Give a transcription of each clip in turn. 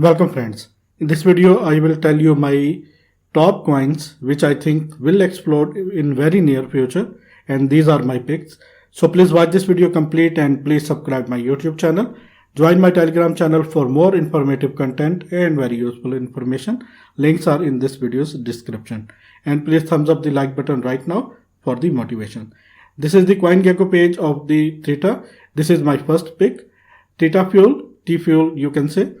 Welcome friends. In this video I will tell you my top coins which I think will explode in very near future, and these are my picks. So please watch this video complete and please subscribe my YouTube channel. Join my Telegram channel for more informative content and very useful information. Links are in this video's description. And please thumbs up the like button right now for the motivation. This is the CoinGecko page of the Theta. This is my first pick. Theta Fuel, T-Fuel you can say.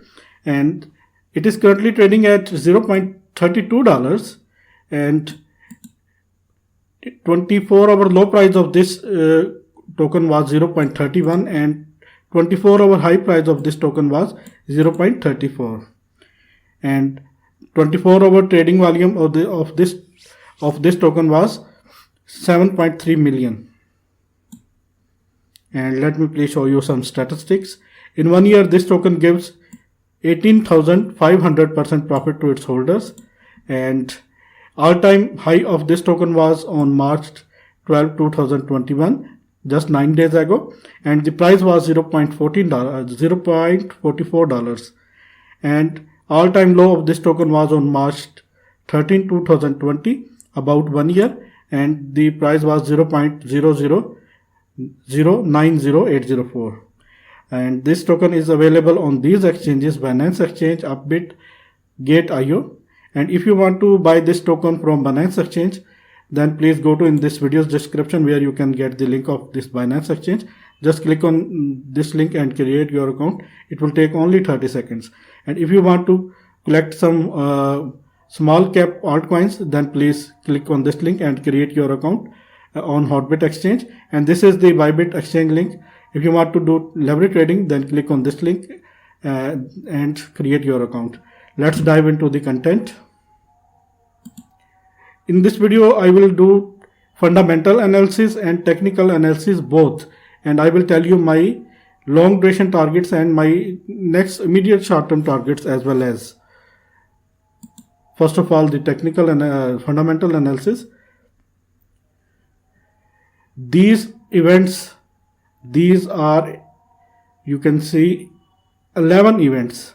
And it is currently trading at $0.32 and 24-hour low price of this token was 0.31 and 24-hour high price of this token was 0.34 and 24-hour trading volume of this token was 7.3 million. And let me please show you some statistics. In 1 year this token gives 18,500% profit to its holders, and all-time high of this token was on March 12, 2021, just 9 days ago, and the price was $0.44, and all-time low of this token was on March 13, 2020, about 1 year, and the price was 0.00090,804. And this token is available on these exchanges: Binance Exchange, Upbit, Gate.io. And if you want to buy this token from Binance Exchange, then please go to in this video's description where you can get the link of this Binance Exchange. Just click on this link and create your account. It will take only 30 seconds. And if you want to collect some small cap altcoins, then please click on this link and create your account on Hotbit Exchange. And this is the Bybit Exchange link. If you want to do leverage trading, then click on this link and create your account. Let's dive into the content. In this video, I will do fundamental analysis and technical analysis both. And I will tell you my long duration targets and my next immediate short-term targets as well as. First of all, the technical and fundamental analysis. These events, these are, you can see 11 events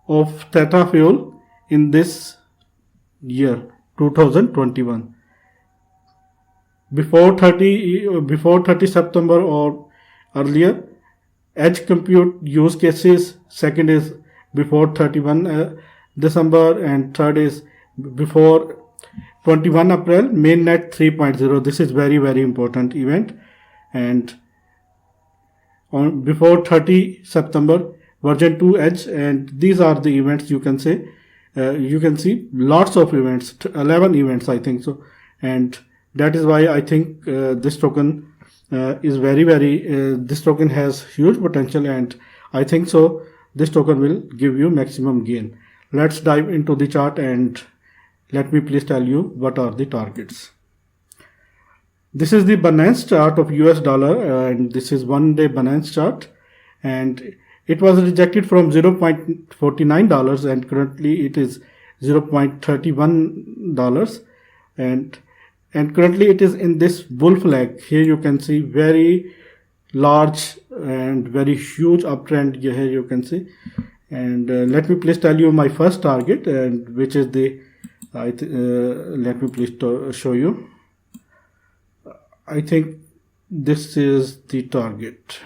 of Theta Fuel in this year 2021. Before 30 September or earlier, edge compute use cases. Second is before 31 December, and third is before 21 April, mainnet 3.0. This is very important event. And on before 30 September, version 2 edge, and these are the events you can say. You can see lots of events, 11 events I think so, and that is why I think this token is very this token has huge potential, and I think so this token will give you maximum gain. Let's dive into the chart and let me please tell you what are the targets. This is the Binance chart of US dollar, and this is 1 day Binance chart, and it was rejected from $0.49 and currently it is $0.31, and currently it is in this bull flag. Here you can see very large and very huge uptrend here you can see. And let me please tell you my first target, and which is the let me please show you. I think this is the target.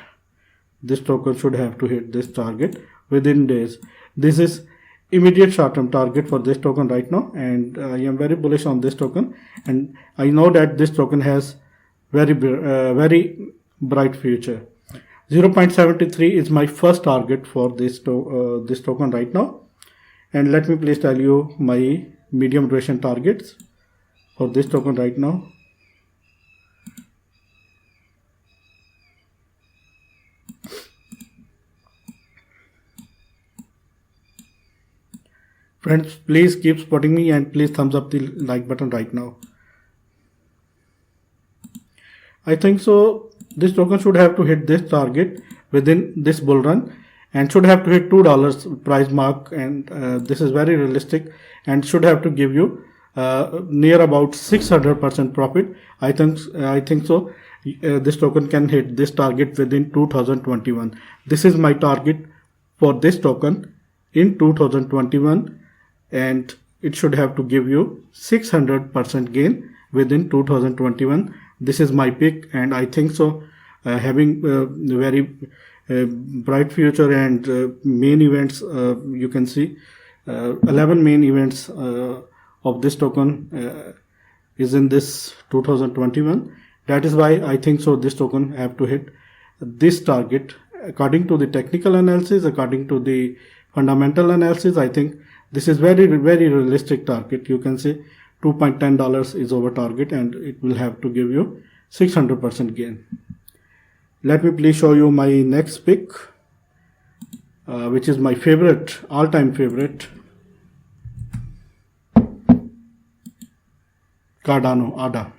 This token should have to hit this target within days. This is immediate short-term target for this token right now, and I am very bullish on this token, and I know that this token has very bright future. 0.73 is my first target for this token right now, and let me please tell you my medium duration targets for this token right now. Friends, please keep supporting me and please thumbs up the like button right now. I think so this token should have to hit this target within this bull run and should have to hit $2 price mark, and this is very realistic and should have to give you near about 600% profit. I think so this token can hit this target within 2021. This is my target for this token in 2021, and it should have to give you 600% gain within 2021. This is my pick, and I think so. Having very bright future and main events, you can see 11 main events of this token is in this 2021. That is why I think so this token have to hit this target. According to the technical analysis, according to the fundamental analysis, I think this is very realistic target. You can say $2.10 is our target, and it will have to give you 600% gain. Let me please show you my next pick, which is my favorite, all-time favorite, Cardano ADA.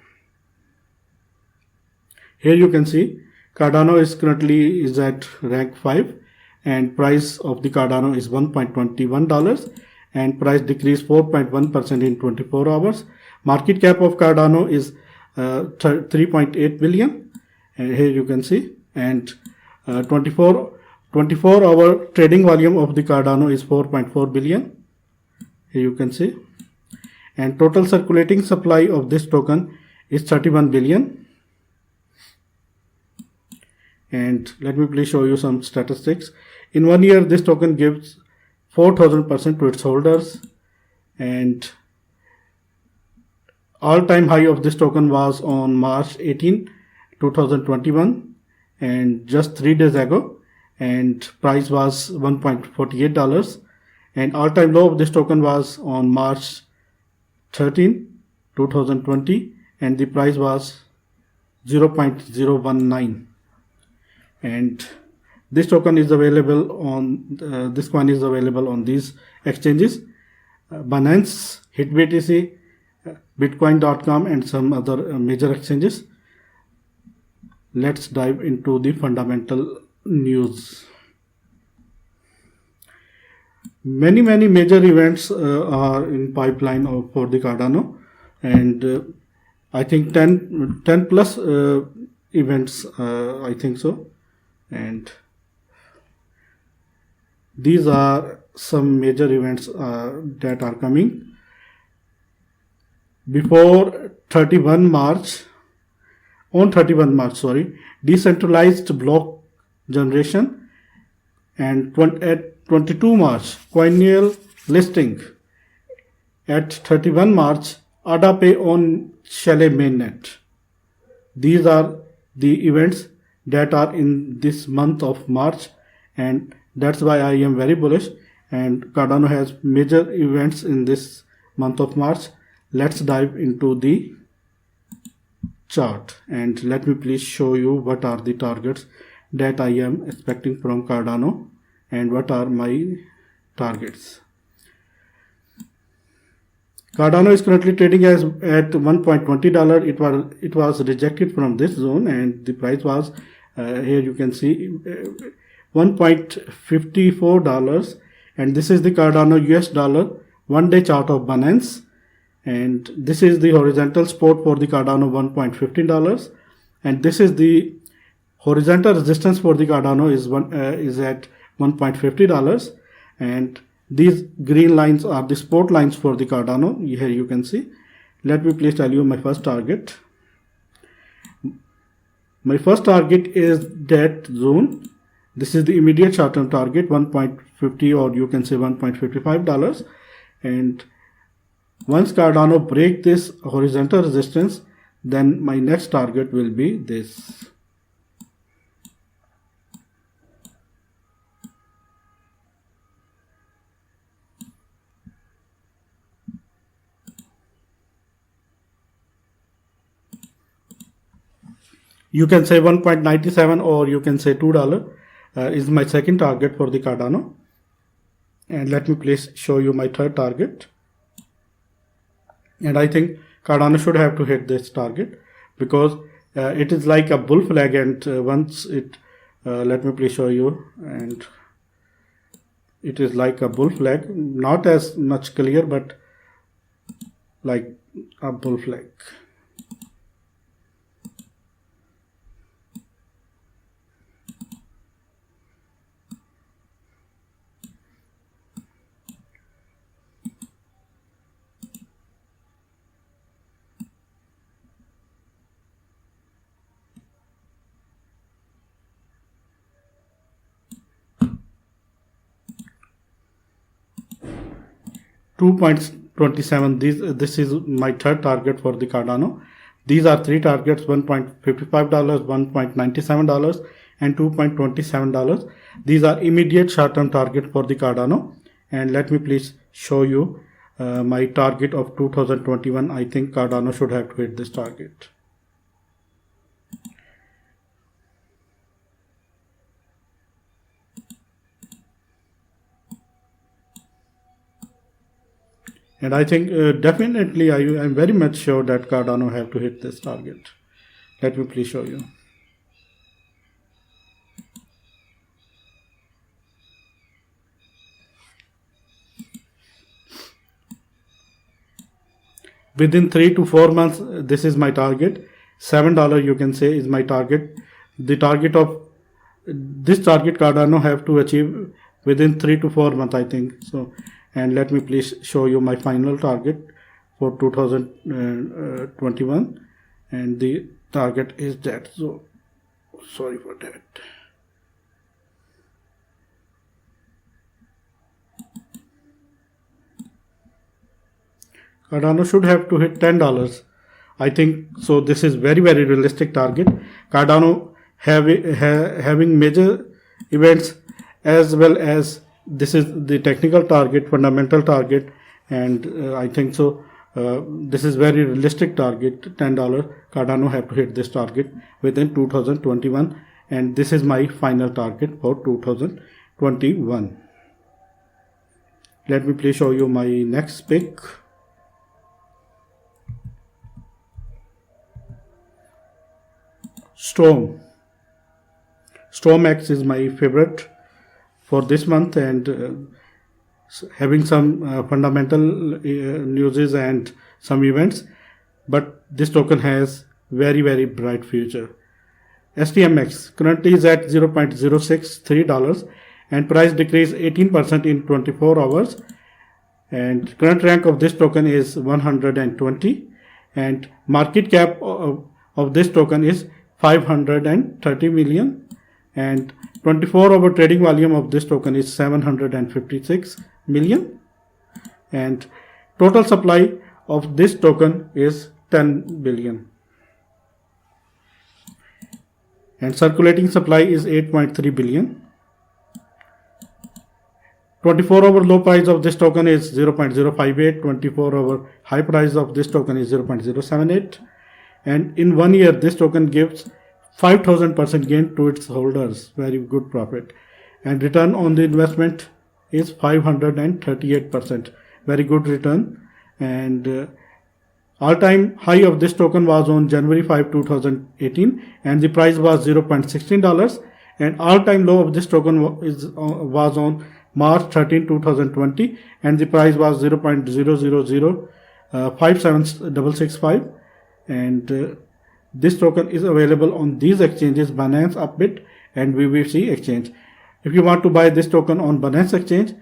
Here you can see Cardano is currently at rank 5, and price of the Cardano is $1.21, and price decreased 4.1% in 24 hours. Market cap of Cardano is 3.8 billion. And here you can see, and 24-hour trading volume of the Cardano is 4.4 billion. Here you can see, and total circulating supply of this token is 31 billion. And let me please show you some statistics. In 1 year, this token gives 4,000% to its holders, and all-time high of this token was on March 18, 2021, and just 3 days ago, and price was $1.48, and all-time low of this token was on March 13, 2020, and the price was 0.019. And this token is available on this coin is available on these exchanges: Binance, HitBTC, Bitcoin.com, and some other major exchanges. Let's dive into the fundamental news. Many major events are in pipeline for the Cardano, and I think 10 plus events, I think so. And these are some major events that are coming before 31 March. On 31 March, decentralized block generation, and at 22 March, Coinel listing. At 31 March, AdaPay on Shelley mainnet. These are the events that are in this month of March, and that's why I am very bullish, and Cardano has major events in this month of March. Let's dive into the chart, and let me please show you what are the targets that I am expecting from Cardano and what are my targets. Cardano is currently trading at $1.20. It was rejected from this zone, and the price was here you can see $1.54, and this is the Cardano US dollar 1-day chart of Binance, and this is the horizontal support for the Cardano $1.15, and this is the horizontal resistance for the Cardano is at $1.50, and these green lines are the support lines for the Cardano. Here you can see. Let me please tell you my first target. My first target is that zone. This is the immediate short-term target, 1.50, or you can say $1.55. And once Cardano break this horizontal resistance, then my next target will be this. You can say 1.97, or you can say $2 is my second target for the Cardano. And let me please show you my third target. And I think Cardano should have to hit this target, because it is like a bull flag, and once it let me please show you, and it is like a bull flag, not as much clear, but like a bull flag. 2.27. This is my third target for the Cardano. These are three targets: $1.55, $1.97, and $2.27. These are immediate short-term target for the Cardano. And let me please show you my target of 2021. I think Cardano should have to hit this target. And I think definitely I'm very much sure that Cardano have to hit this target. Let me please show you. Within 3 to 4 months, this is my target. $7 you can say is my target. The target of this target Cardano have to achieve within 3 to 4 months, I think so. And let me please show you my final target for 2021, and the target is that. So sorry for that. Cardano should have to hit $10. I think so. This is very realistic target. Cardano having major events, as well as this is the technical target, fundamental target, and I think so. This is very realistic target. $10. Cardano have to hit this target within 2021, and this is my final target for 2021. Let me please show you my next pick. StormX is my favorite for this month, and having some fundamental news and some events, but this token has very bright future. STMX currently is at $0.063 and price decreased 18% in 24 hours, and current rank of this token is 120, and market cap of this token is 530 million, and 24-hour trading volume of this token is 756 million, and total supply of this token is 10 billion, and circulating supply is 8.3 billion. 24-hour low price of this token is 0.058. 24-hour high price of this token is 0.078. And in 1 year, this token gives 5,000% gain to its holders. Very good profit. And return on the investment is 538%. Very good return. And all-time high of this token was on January 5, 2018, and the price was $0.16. And all-time low of this token was on March 13, 2020, and the price was 0.00057665. And this token is available on these exchanges: Binance, Upbit, and VVC exchange. If you want to buy this token on Binance exchange,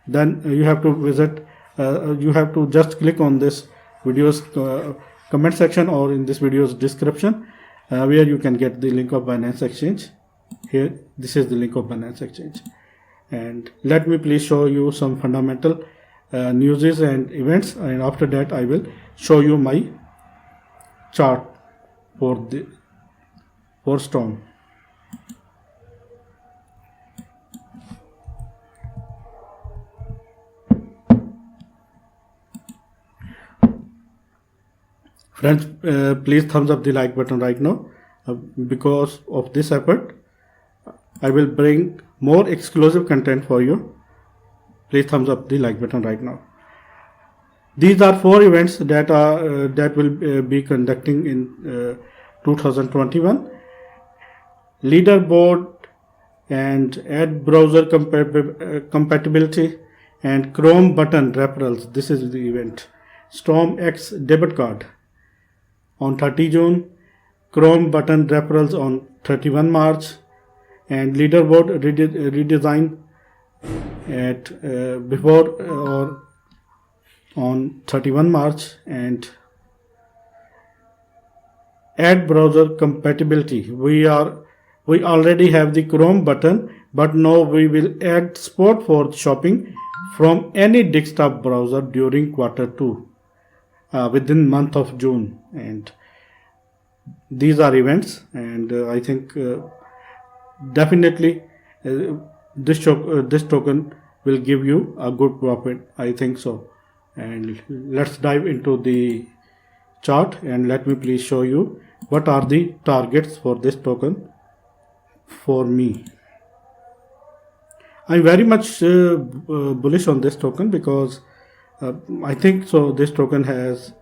then you have to visit. You have to just click on this video's comment section or in this video's description, where you can get the link of Binance exchange. Here, this is the link of Binance exchange. And let me please show you some fundamental news and events, and after that I will show you my chart for Storm. Friends, please thumbs up the like button right now. Because of this effort, I will bring more exclusive content for you. Please thumbs up the like button right now. These are 4 events that will be conducting in 2021. Leaderboard and ad browser compatibility and Chrome button referrals. This is the event. StormX debit card on 30 June. Chrome button referrals on 31 March. And leaderboard redesign at before or on 31 March, and ad browser compatibility. We already have the Chrome button, but now we will add support for shopping from any desktop browser during Q2 within month of June. And these are events, and I think definitely this token will give you a good profit. I think so. And let's dive into the chart, and let me please show you what are the targets for this token for me. I'm very much bullish on this token because I think so this token has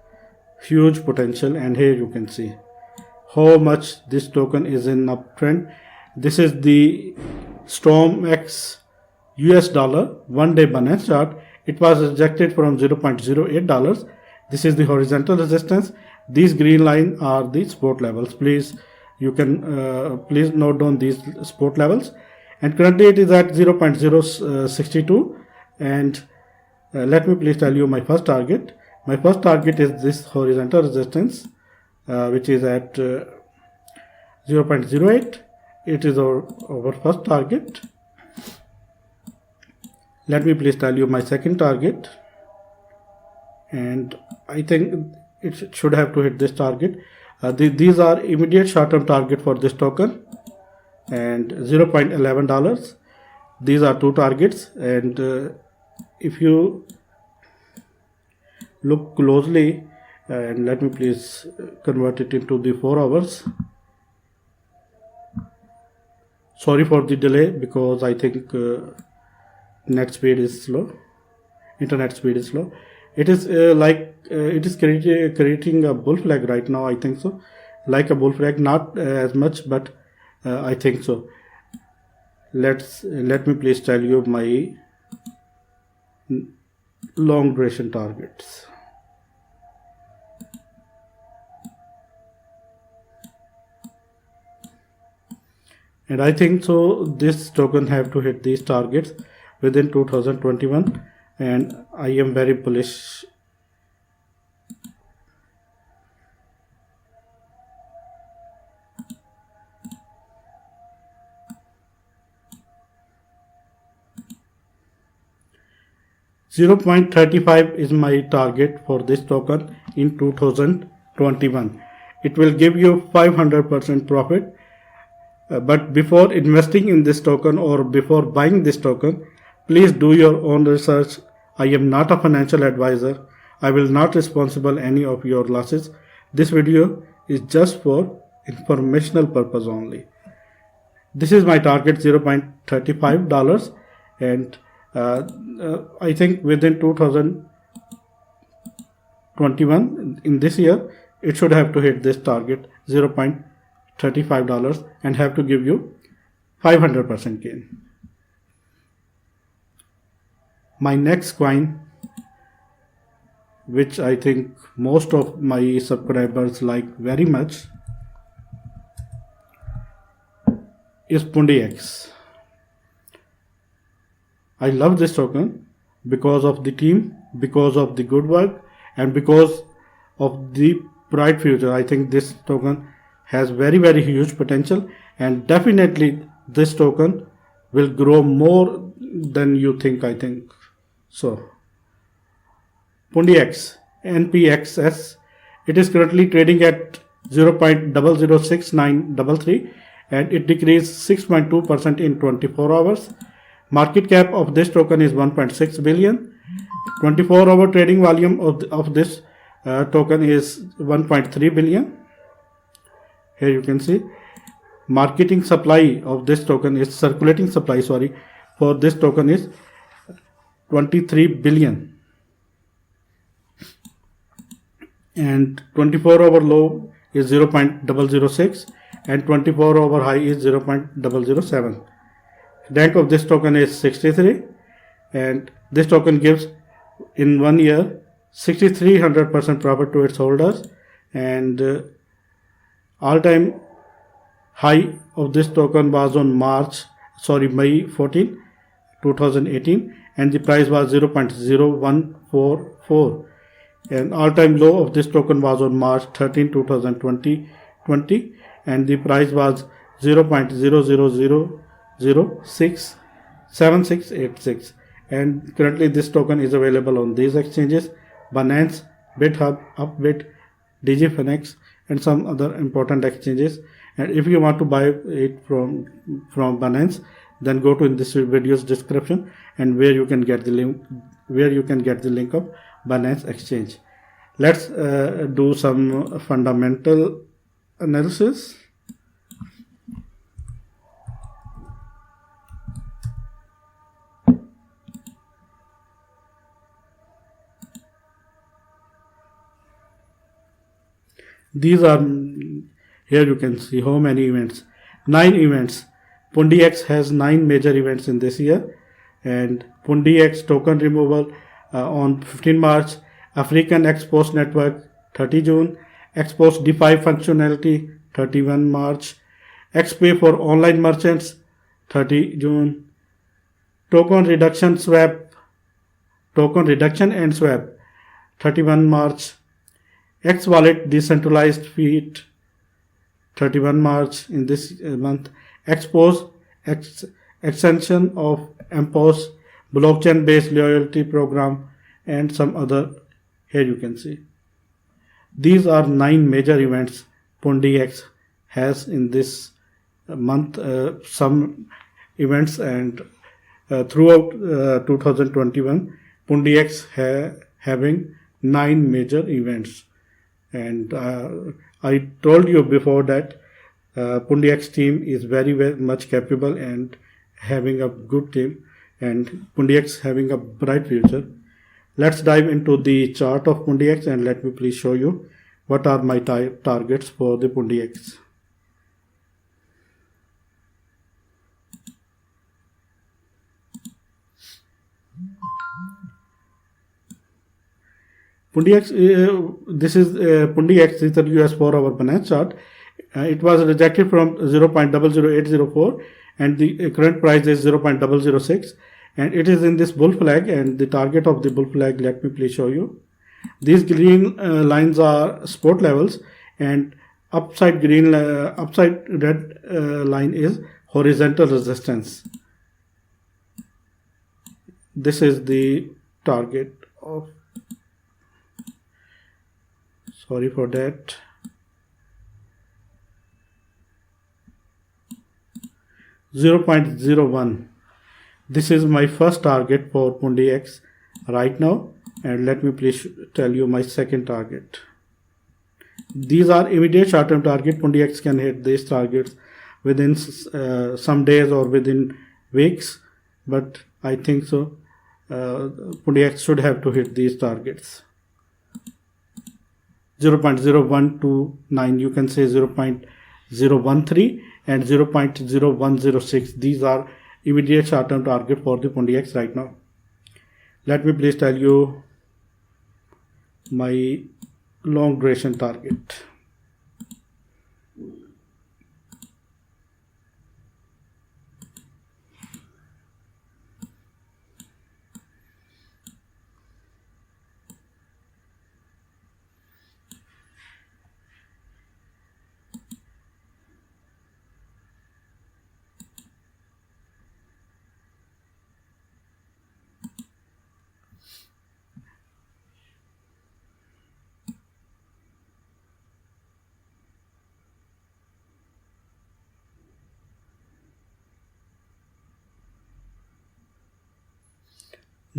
huge potential, and here you can see how much this token is in uptrend. This is the StormX US dollar 1 day Binance chart. It was rejected from $0.08. This is the horizontal resistance. These green line are the support levels. Please, you can please note down these support levels. And currently it is at 0.062. And let me please tell you my first target. My first target is this horizontal resistance, which is at 0.08. It is our first target. Let me please tell you my second target, and I think it should have to hit this target. These are immediate short-term target for this token, and $0.11. These are two targets, and if you look closely, and let me please convert it into the 4 hours. Sorry for the delay, because I think net speed is slow, internet speed is slow. It is it is creating a bull flag right now, I think so, like a bull flag, not as much, but I think so. Let me please tell you my long duration targets. And I think so this token have to hit these targets within 2021, and I am very bullish. $0.35 is my target for this token in 2021. It will give you 500% profit. But before investing in this token or before buying this token, please do your own research. I am not a financial advisor. I will not responsible any of your losses. This video is just for informational purpose only. This is my target, $0.35, and I think within 2021, in this year, it should have to hit this target, $0.35, and have to give you 500% gain. My next coin, which I think most of my subscribers like very much, is PundiX. I love this token because of the team, because of the good work, and because of the bright future. I think this token has very huge potential, and definitely this token will grow more than you think, I think. So PundiX, NPXS, it is currently trading at 0.006933, and it decreased 6.2% in 24 hours. Market cap of this token is 1.6 billion. 24-hour trading volume of this token is 1.3 billion. Here you can see marketing supply of this token is circulating supply, for this token is 23 billion. And 24-hour low is 0.006, and 24-hour high is 0.007. Rank of this token is 63, and this token gives in 1 year 6,300% profit to its holders, and all-time high of this token was on May 14, 2018, and the price was 0.0144, and all-time low of this token was on March 13, 2020, and the price was 0.000067686, and currently this token is available on these exchanges: Binance, BitHub, Upbit, DigiFinex, and some other important exchanges. And if you want to buy it from Binance, then go to in this video's description, and where you can get the link of Binance exchange. Let's do some fundamental analysis. These are, here you can see how many events. 9 events. PundiX has 9 major events in this year. And PundiX token removal on 15 March. African Expost Network 30 June. Expost DeFi functionality 31 March. XPay for online merchants 30 June. Token reduction and swap 31 March. X Wallet decentralized fiat 31 March in this month. Extension of MPOS blockchain based loyalty program, and some other. Here you can see these are 9 major events PundiX has in this month. Some events, and throughout 2021 PundiX having 9 major events. And I told you before that PundiX team is very, very much capable and having a good team, and PundiX having a bright future. Let's dive into the chart of PundiX, and let me please show you what are my targets for the PundiX. This is PundiX is the US 4-hour Binance chart. It was rejected from 0.00804, and the current price is 0.006, and it is in this bull flag. And the target of the bull flag, let me please show you. These green lines are support levels, and upside red line is horizontal resistance. This is the target of, sorry for that, 0.01. This is my first target for PundiX right now, and let me please tell you my second target. These are immediate short-term target. PundiX can hit these targets within some days or within weeks, but I think so PundiX should have to hit these targets. 0.0129, you can say 0.013 and 0.0106. These are immediate short-term target for the PundiX right now. Let me please tell you my long duration target.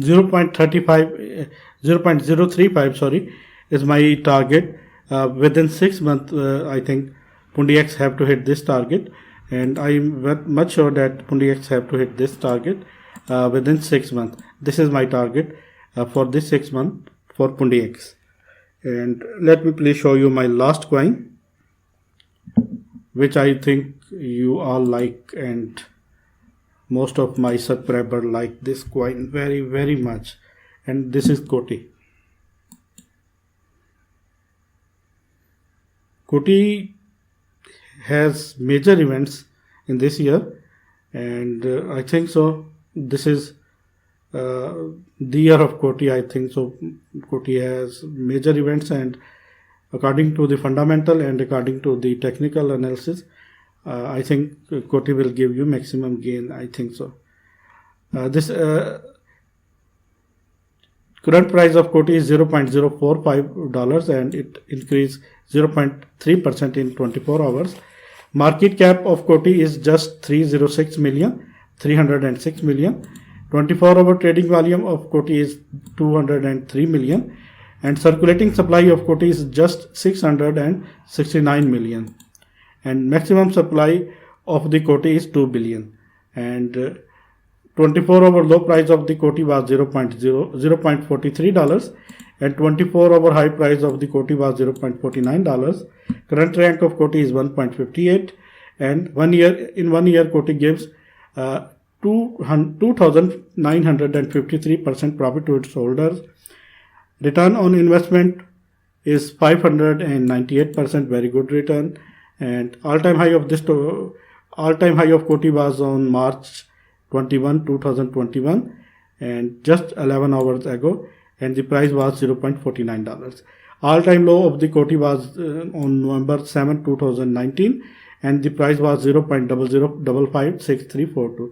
Zero point 0.035, sorry, is my target. Within 6 months, I think PundiX have to hit this target, and I'm much sure that PundiX have to hit this target within 6 months. This is my target for this 6 months for PundiX. And let me please show you my last coin, which I think you all like, and most of my subscribers like this coin very, very much, and this is Koti. Koti has major events in this year, and I think so this is the year of Koti. I think so Koti has major events, and according to the fundamental and according to the technical analysis, I think Koti will give you maximum gain. I think so. Current price of Koti is $0.045 and it increased 0.3% in 24 hours. Market cap of Koti is just 306 million, 306 million. 24-hour trading volume of Koti is 203 million and circulating supply of Koti is just 669 million and maximum supply of the Koti is 2 billion and 24-hour low price of the Koti was $0.43 and 24-hour high price of the Koti was $0.49. Current rank of Koti is 1.58 and in 1 year Koti gives 2,953% profit to its holders. Return on investment is 598%, very good return. And all-time high of Koti was on March 21, 2021, and just 11 hours ago, and the price was $0.49. All-time low of the Koti was on November 7, 2019, and the price was 0.00556342.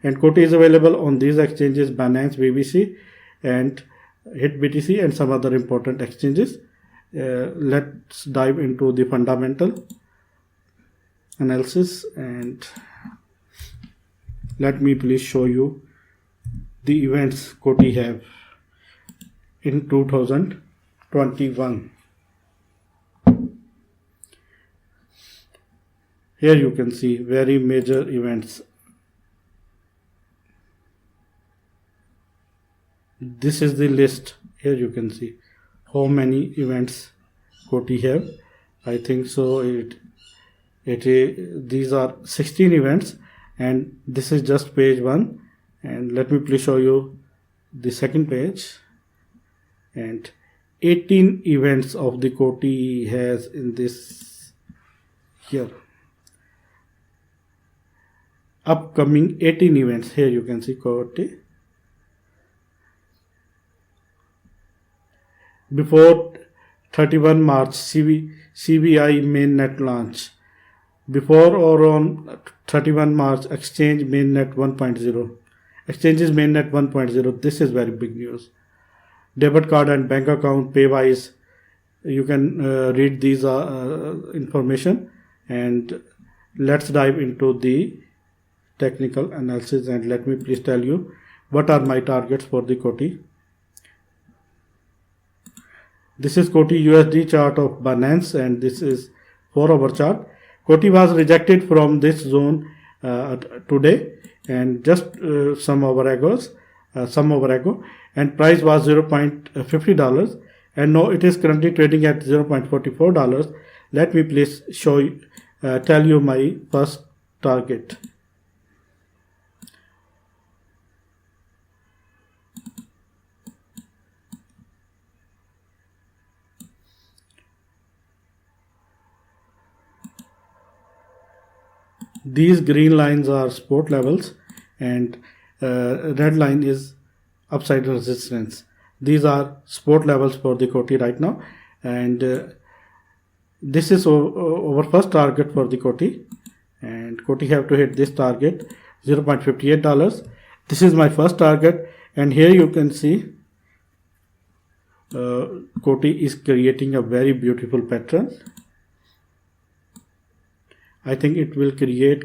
And Koti is available on these exchanges: Binance, BBC, and HitBTC, and some other important exchanges. Let's dive into the fundamental analysis, and let me please show you the events Koti have in 2021. Here you can see very major events. This is the list. Here you can see how many events Koti have. I think so these are 16 events, and this is just page 1. And let me please show you the second page. And 18 events of the Koti has in this here. Upcoming 18 events. Here you can see Koti. Before 31 March, CBI mainnet launch. Before or on 31 March, exchange mainnet 1.0. Exchanges mainnet 1.0. This is very big news. Debit card and bank account paywise. You can read these information, and let's dive into the technical analysis. And let me please tell you what are my targets for the Koti. This is Koti USD chart of Binance, and this is 4-hour chart. Koti was rejected from this zone today, and just some hour ago, and price was $0.50, and now it is currently trading at $0.44. Let me please tell you my first target. These green lines are support levels, and red line is upside resistance. These are support levels for the Koti right now, and this is our first target for the Koti, and Koti have to hit this target, $0.58. This is my first target, and here you can see Koti is creating a very beautiful pattern. I think it will create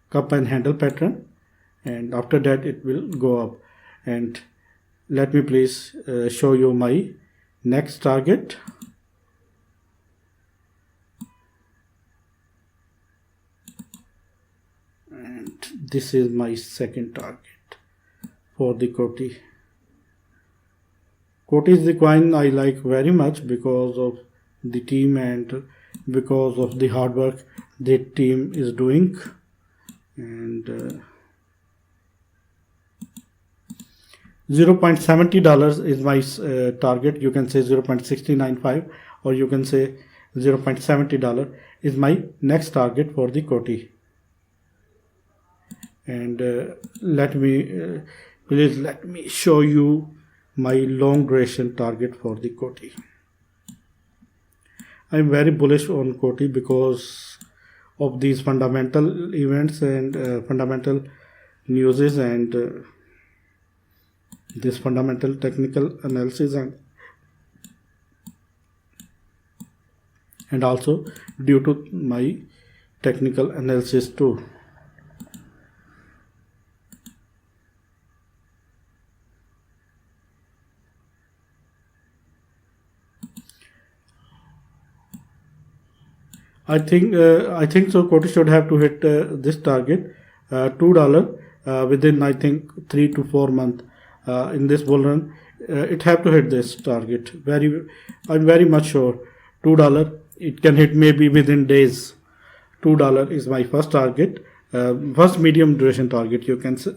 cup and handle pattern, and after that it will go up. And let me please show you my next target. And this is my second target for the Koti. Koti is the coin I like very much because of the team and because of the hard work the team is doing. And $0.70 is my target. You can say 0.695, or you can say $0.70 is my next target for the Koti. And please let me show you my long duration target for the Koti. I'm very bullish on Koti because of these fundamental events and fundamental newses, and this fundamental technical analysis and also due to my technical analysis too. I think so. Koti should have to hit this target, $2 within I think 3 to 4 months in this bull run. It have to hit this target. I'm very much sure. $2. It can hit maybe within days. $2 is my first target, first medium duration target you can say.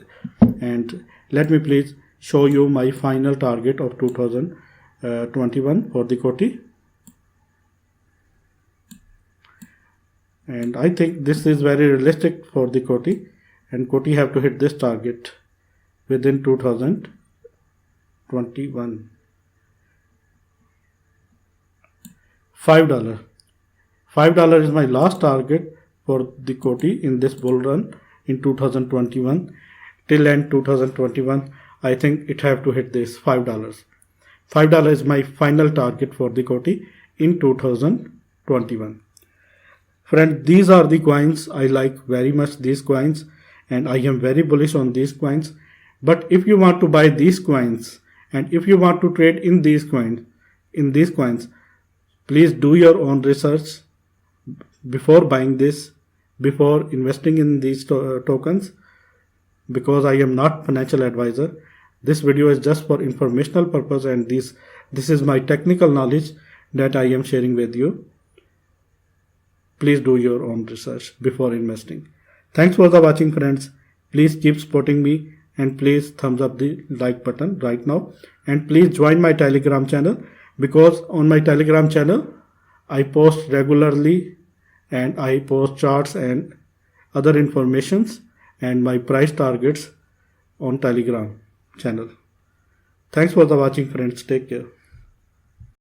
And let me please show you my final target of 2021 for the Koti. And I think this is very realistic for the Koti, and Koti have to hit this target within 2021. $5. $5 is my last target for the Koti in this bull run in 2021 till end 2021. I think it have to hit this $5. $5 is my final target for the Koti in 2021. Friend, these are the coins. I like very much these coins and I am very bullish on these coins. But if you want to buy these coins and if you want to trade in these coins, please do your own research before buying this, before investing in these tokens, because I am not financial advisor. This video is just for informational purpose and this is my technical knowledge that I am sharing with you. Please do your own research before investing. Thanks for the watching, friends. Please keep supporting me and please thumbs up the like button right now, and please join my Telegram channel, because on my Telegram channel I post regularly and I post charts and other informations and my price targets on Telegram channel. Thanks for the watching, friends. Take care.